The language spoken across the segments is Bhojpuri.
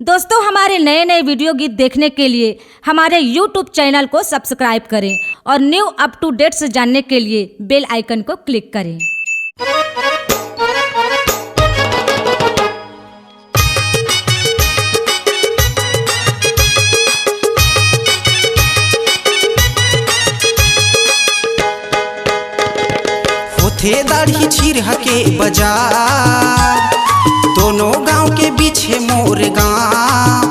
दोस्तों, हमारे नए नए वीडियो गीत देखने के लिए हमारे YouTube चैनल को सब्सक्राइब करें और न्यू अप टू डेट्स जानने के लिए बेल आइकन को क्लिक करें। होथे दाढ़ी छिरहा के बाजार, दोनों गांव के बीच है मोर गांव।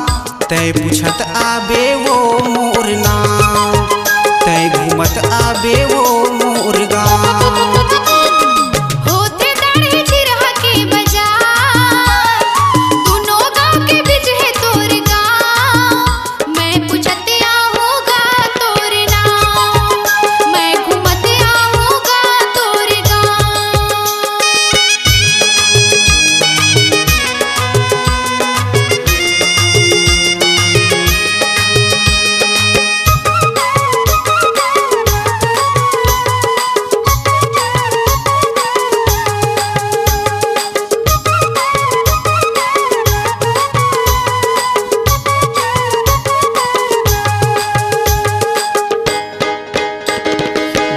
तय पूछत आबे वो मोर नाम, तय घूमत आबे वो मोर गांव।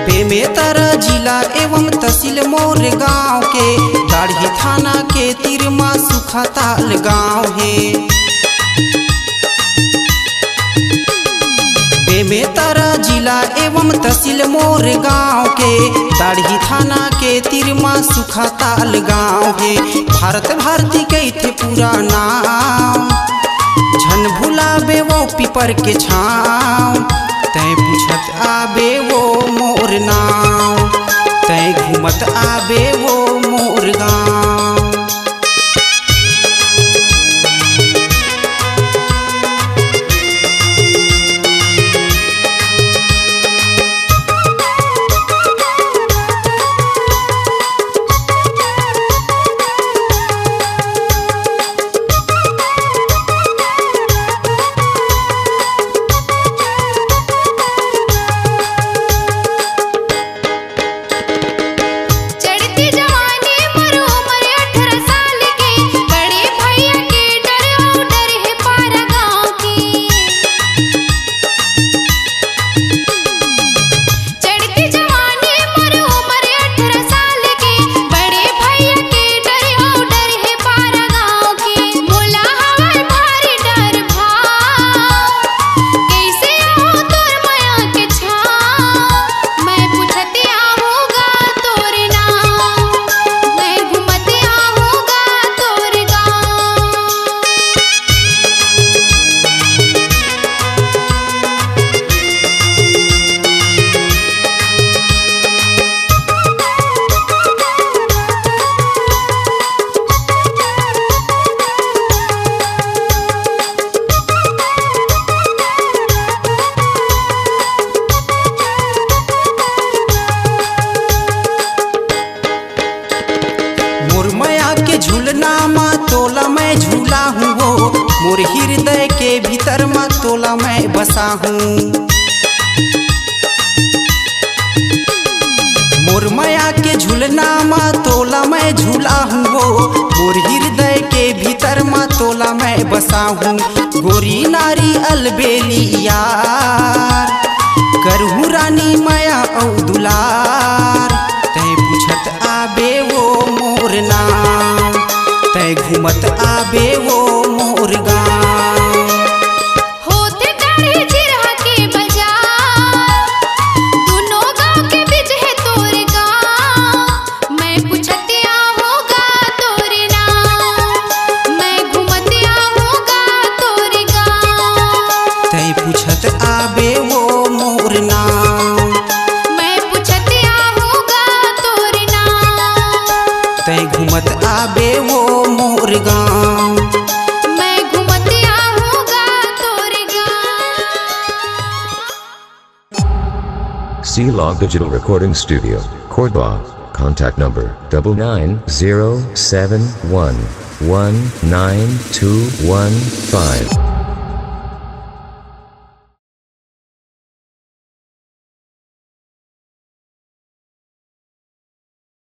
बेमेतरा जिला एवं तहसील मोर गांव के, दाढ़ी थाना के तिरमा सुखाताल गांव है। बेमेतरा जिला एवं तहसील मोर गांव के, दाढ़ी थाना के तिरमा सुखाताल गांव है। भारत भारती कहते पूरा नाम, झन भुलाबे वो पीपर के छाँव। तय पूछत आबे वो मोर नाम, तय घूमत आबे वो मोर गांव। झूलना मा तोला मैं झूला हूँ वो, मोर हृदय के भीतर मा तोला मैं बसा हूँ। मोर माया के झूलना मा तोला मैं झूला हूँ वो, मोर हृदय के भीतर मा तोला मैं बसा हूँ। गोरी नारी अलबेली यार, करहूँ रानी माया औ दुलार। तय पूछत आबे वो मोर नाम, तय घूमत आबे वो मोर गांव। होते दाढ़ी छिरहा के बाजार, दोनों गांव के बीच है तोर गांव। मैं पूछत आऊंगा तोर नाम, मैं घूमत आऊंगा तोर गांव। तय पूछत आबे वो मोर नाम, मैं पूछत आऊंगा तोर नाम। तय घूमत आबे वो मोर गांव। मैं घूमत आऊंगा तोर गांव। C-Log Digital Recording Studio, Cordoba. Contact number 9907119215.